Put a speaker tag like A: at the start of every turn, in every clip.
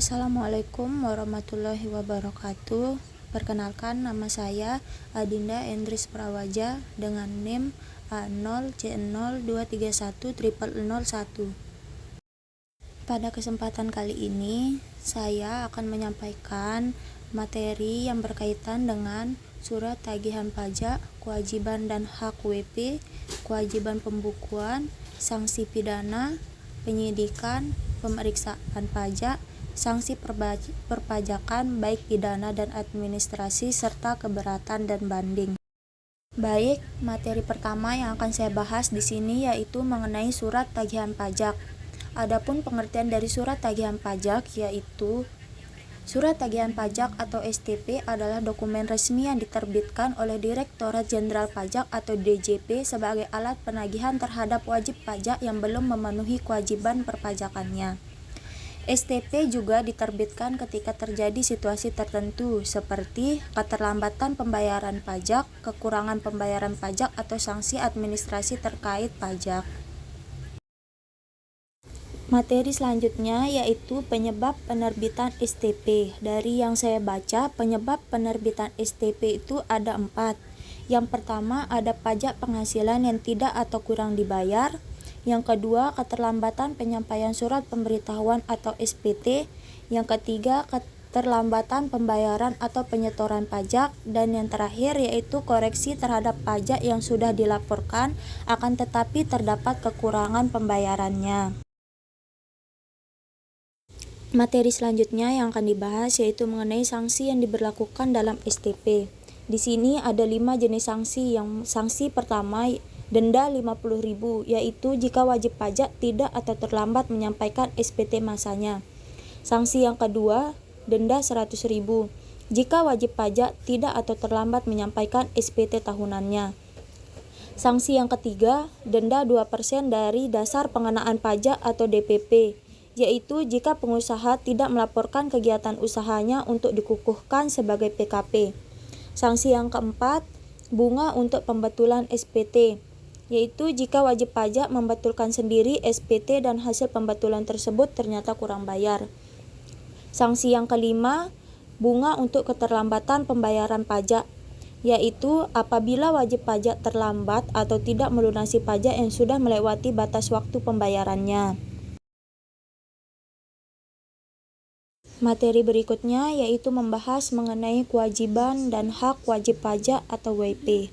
A: Assalamualaikum warahmatullahi wabarakatuh. Perkenalkan, nama saya Adinda Endris Prawaja dengan NIM A0C02310001. Pada kesempatan kali ini, saya akan menyampaikan materi yang berkaitan dengan surat tagihan pajak, kewajiban dan hak WP, kewajiban pembukuan, sanksi pidana, penyidikan, pemeriksaan pajak, sanksi perpajakan baik pidana dan administrasi, serta keberatan dan banding. Baik, materi pertama yang akan saya bahas di sini yaitu mengenai surat tagihan pajak. Adapun pengertian dari surat tagihan pajak yaitu surat tagihan pajak atau STP adalah dokumen resmi yang diterbitkan oleh Direktorat Jenderal Pajak atau DJP sebagai alat penagihan terhadap wajib pajak yang belum memenuhi kewajiban perpajakannya. STP juga diterbitkan ketika terjadi situasi tertentu seperti keterlambatan pembayaran pajak, kekurangan pembayaran pajak atau sanksi administrasi terkait pajak. Materi selanjutnya yaitu penyebab penerbitan STP. Dari yang saya baca, penyebab penerbitan STP itu ada 4. Yang pertama ada pajak penghasilan yang tidak atau kurang dibayar. Yang kedua, keterlambatan penyampaian surat pemberitahuan atau SPT. Yang ketiga, keterlambatan pembayaran atau penyetoran pajak. Dan yang terakhir yaitu koreksi terhadap pajak yang sudah dilaporkan akan tetapi terdapat kekurangan pembayarannya. Materi selanjutnya yang akan dibahas yaitu mengenai sanksi yang diberlakukan dalam STP. Di sini ada 5 jenis sanksi. Yang sanksi pertama denda 50.000, yaitu jika wajib pajak tidak atau terlambat menyampaikan SPT masanya. Sanksi yang kedua denda 100.000, jika wajib pajak tidak atau terlambat menyampaikan SPT tahunannya. Sanksi yang ketiga denda 2% dari dasar pengenaan pajak atau DPP, yaitu jika pengusaha tidak melaporkan kegiatan usahanya untuk dikukuhkan sebagai PKP. Sanksi yang keempat, bunga untuk pembetulan SPT, yaitu jika wajib pajak membetulkan sendiri SPT dan hasil pembetulan tersebut ternyata kurang bayar. Sanksi yang kelima, bunga untuk keterlambatan pembayaran pajak, yaitu apabila wajib pajak terlambat atau tidak melunasi pajak yang sudah melewati batas waktu pembayarannya. Materi berikutnya yaitu membahas mengenai kewajiban dan hak wajib pajak atau WP.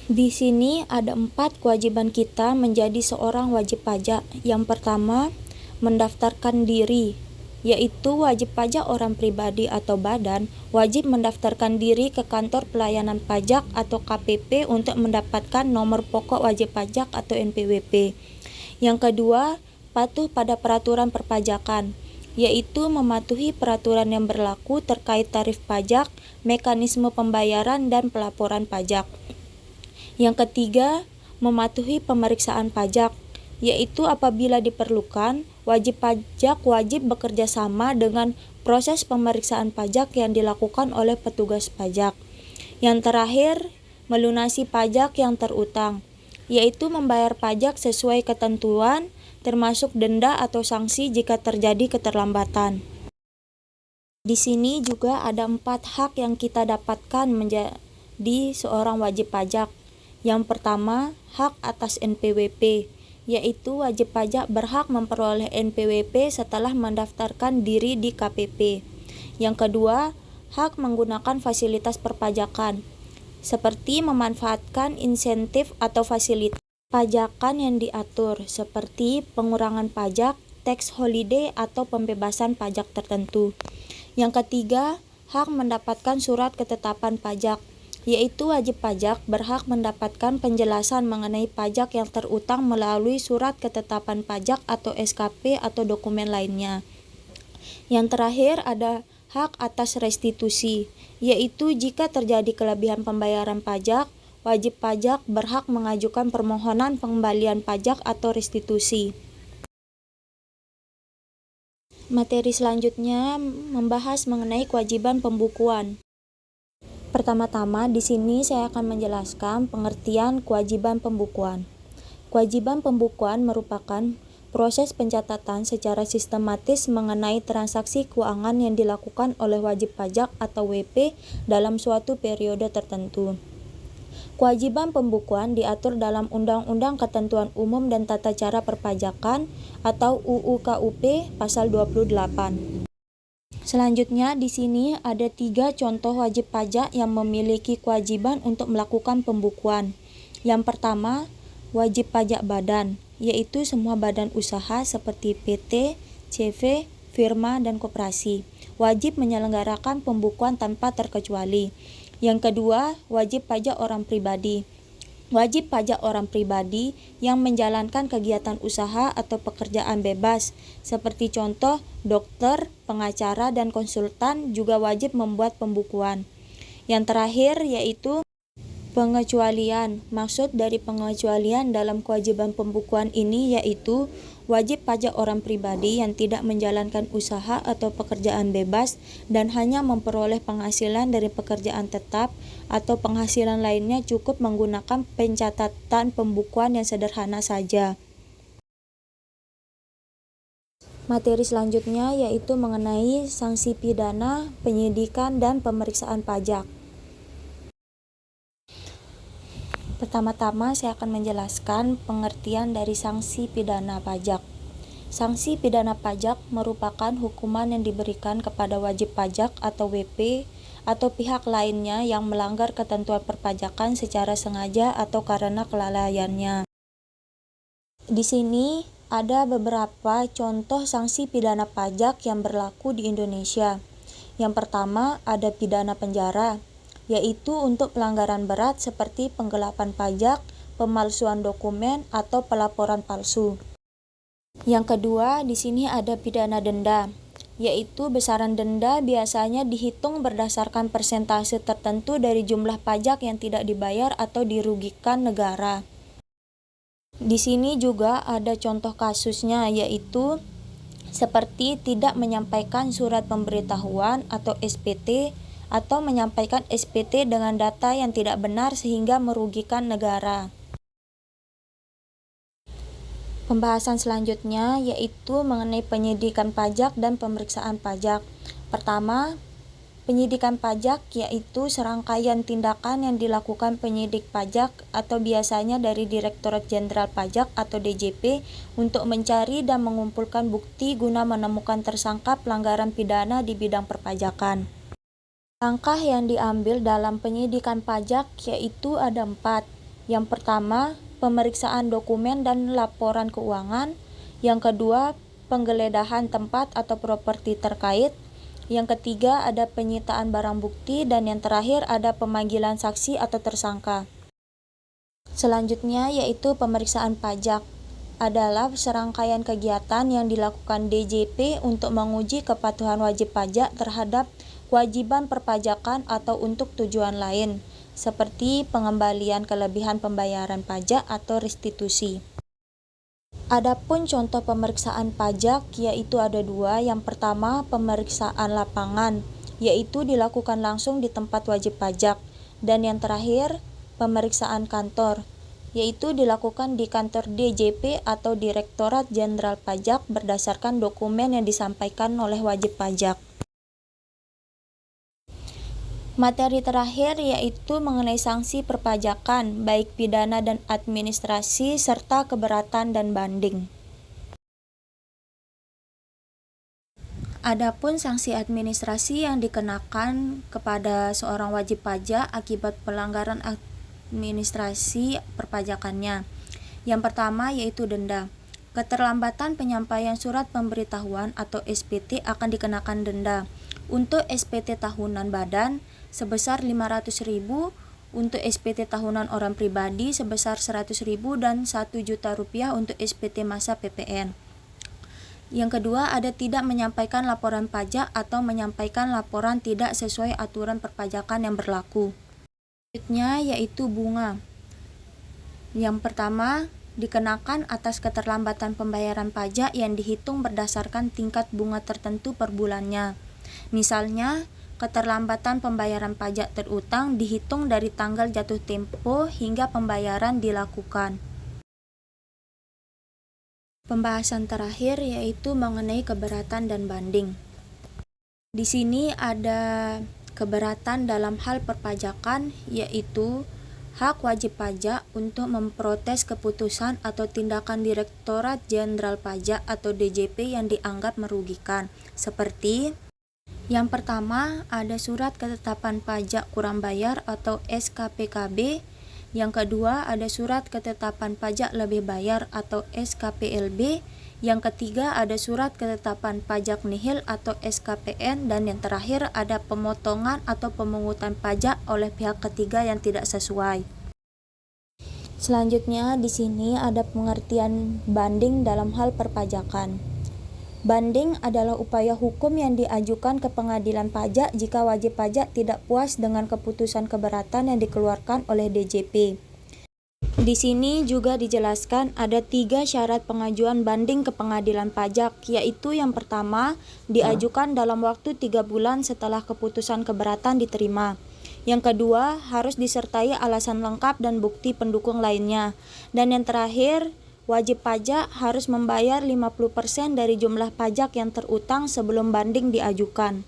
A: Di sini ada 4 kewajiban kita menjadi seorang wajib pajak. Yang pertama, mendaftarkan diri, yaitu wajib pajak orang pribadi atau badan wajib mendaftarkan diri ke kantor pelayanan pajak atau KPP untuk mendapatkan nomor pokok wajib pajak atau NPWP. Yang kedua, patuh pada peraturan perpajakan, yaitu mematuhi peraturan yang berlaku terkait tarif pajak, mekanisme pembayaran, dan pelaporan pajak. Yang ketiga, mematuhi pemeriksaan pajak, yaitu apabila diperlukan, wajib pajak wajib bekerja sama dengan proses pemeriksaan pajak yang dilakukan oleh petugas pajak. Yang terakhir, melunasi pajak yang terutang, yaitu membayar pajak sesuai ketentuan, termasuk denda atau sanksi jika terjadi keterlambatan. Di sini juga ada 4 hak yang kita dapatkan menjadi seorang wajib pajak. Yang pertama, hak atas NPWP, yaitu wajib pajak berhak memperoleh NPWP setelah mendaftarkan diri di KPP. Yang kedua, hak menggunakan fasilitas perpajakan, seperti memanfaatkan insentif atau fasilitas pajakan yang diatur, seperti pengurangan pajak, tax holiday, atau pembebasan pajak tertentu. Yang ketiga, hak mendapatkan surat ketetapan pajak, yaitu wajib pajak berhak mendapatkan penjelasan mengenai pajak yang terutang melalui surat ketetapan pajak atau SKP atau dokumen lainnya. Yang terakhir ada hak atas restitusi, yaitu jika terjadi kelebihan pembayaran pajak, wajib pajak berhak mengajukan permohonan pengembalian pajak atau restitusi. Materi selanjutnya membahas mengenai kewajiban pembukuan. Pertama-tama di sini saya akan menjelaskan pengertian kewajiban pembukuan. Kewajiban pembukuan merupakan Proses pencatatan secara sistematis mengenai transaksi keuangan yang dilakukan oleh wajib pajak atau WP dalam suatu periode tertentu. Kewajiban pembukuan diatur dalam Undang-Undang Ketentuan Umum dan Tata Cara Perpajakan atau UU KUP pasal 28. Selanjutnya di sini ada 3 contoh wajib pajak yang memiliki kewajiban untuk melakukan pembukuan. Yang pertama, wajib pajak badan, yaitu semua badan usaha seperti PT, CV, firma, dan koperasi. Wajib menyelenggarakan pembukuan tanpa terkecuali. Yang kedua, wajib pajak orang pribadi. Wajib pajak orang pribadi yang menjalankan kegiatan usaha atau pekerjaan bebas, seperti contoh dokter, pengacara, dan konsultan juga wajib membuat pembukuan. Yang terakhir yaitu pengecualian. Maksud dari pengecualian dalam kewajiban pembukuan ini yaitu wajib pajak orang pribadi yang tidak menjalankan usaha atau pekerjaan bebas dan hanya memperoleh penghasilan dari pekerjaan tetap atau penghasilan lainnya cukup menggunakan pencatatan pembukuan yang sederhana saja. Materi selanjutnya yaitu mengenai sanksi pidana, penyidikan, dan pemeriksaan pajak. Pertama-tama saya akan menjelaskan pengertian dari sanksi pidana pajak. Sanksi pidana pajak merupakan hukuman yang diberikan kepada wajib pajak atau WP atau pihak lainnya yang melanggar ketentuan perpajakan secara sengaja atau karena kelalaiannya. Di sini ada beberapa contoh sanksi pidana pajak yang berlaku di Indonesia. Yang pertama ada pidana penjara, yaitu untuk pelanggaran berat seperti penggelapan pajak, pemalsuan dokumen, atau pelaporan palsu. Yang kedua, di sini ada pidana denda, yaitu besaran denda biasanya dihitung berdasarkan persentase tertentu dari jumlah pajak yang tidak dibayar atau dirugikan negara. Di sini juga ada contoh kasusnya, yaitu seperti tidak menyampaikan surat pemberitahuan atau SPT atau menyampaikan SPT dengan data yang tidak benar sehingga merugikan negara. Pembahasan selanjutnya yaitu mengenai penyidikan pajak dan pemeriksaan pajak. Pertama, penyidikan pajak yaitu serangkaian tindakan yang dilakukan penyidik pajak atau biasanya dari Direktorat Jenderal Pajak atau DJP untuk mencari dan mengumpulkan bukti guna menemukan tersangka pelanggaran pidana di bidang perpajakan. Langkah yang diambil dalam penyidikan pajak yaitu ada 4. Yang pertama, pemeriksaan dokumen dan laporan keuangan. Yang kedua, penggeledahan tempat atau properti terkait. Yang ketiga, ada penyitaan barang bukti. Dan yang terakhir, ada pemanggilan saksi atau tersangka. Selanjutnya yaitu pemeriksaan pajak. Adalah serangkaian kegiatan yang dilakukan DJP untuk menguji kepatuhan wajib pajak terhadap kewajiban perpajakan atau untuk tujuan lain, seperti pengembalian kelebihan pembayaran pajak atau restitusi. Adapun contoh pemeriksaan pajak yaitu ada 2. Yang pertama, pemeriksaan lapangan, yaitu dilakukan langsung di tempat wajib pajak. Dan yang terakhir, pemeriksaan kantor, yaitu dilakukan di kantor DJP atau Direktorat Jenderal Pajak berdasarkan dokumen yang disampaikan oleh wajib pajak. Materi terakhir yaitu mengenai sanksi perpajakan, baik pidana dan administrasi, serta keberatan dan banding. Adapun sanksi administrasi yang dikenakan kepada seorang wajib pajak akibat pelanggaran administrasi perpajakannya. Yang pertama yaitu denda. Keterlambatan penyampaian surat pemberitahuan atau SPT akan dikenakan denda. Untuk SPT tahunan badan sebesar 500.000, untuk SPT tahunan orang pribadi sebesar 100.000 dan 1 juta rupiah untuk SPT masa PPN. Yang kedua, ada tidak menyampaikan laporan pajak atau menyampaikan laporan tidak sesuai aturan perpajakan yang berlaku. Selanjutnya yaitu bunga. Yang pertama, dikenakan atas keterlambatan pembayaran pajak yang dihitung berdasarkan tingkat bunga tertentu per bulannya. Misalnya, keterlambatan pembayaran pajak terutang dihitung dari tanggal jatuh tempo hingga pembayaran dilakukan. Pembahasan terakhir yaitu mengenai keberatan dan banding. Di sini ada keberatan dalam hal perpajakan, yaitu hak wajib pajak untuk memprotes keputusan atau tindakan Direktorat Jenderal Pajak atau DJP yang dianggap merugikan. Seperti yang pertama, ada surat ketetapan pajak kurang bayar atau SKPKB. Yang kedua, ada surat ketetapan pajak lebih bayar atau SKPLB. Yang ketiga, ada surat ketetapan pajak nihil atau SKPN. Dan yang terakhir, ada pemotongan atau pemungutan pajak oleh pihak ketiga yang tidak sesuai. Selanjutnya, di sini ada pengertian banding dalam hal perpajakan. Banding adalah upaya hukum yang diajukan ke pengadilan pajak jika wajib pajak tidak puas dengan keputusan keberatan yang dikeluarkan oleh DJP. Di sini juga dijelaskan ada 3 syarat pengajuan banding ke pengadilan pajak, yaitu yang pertama, diajukan dalam waktu 3 bulan setelah keputusan keberatan diterima. Yang kedua, harus disertai alasan lengkap dan bukti pendukung lainnya. Dan yang terakhir, wajib pajak harus membayar 50% dari jumlah pajak yang terutang sebelum banding diajukan.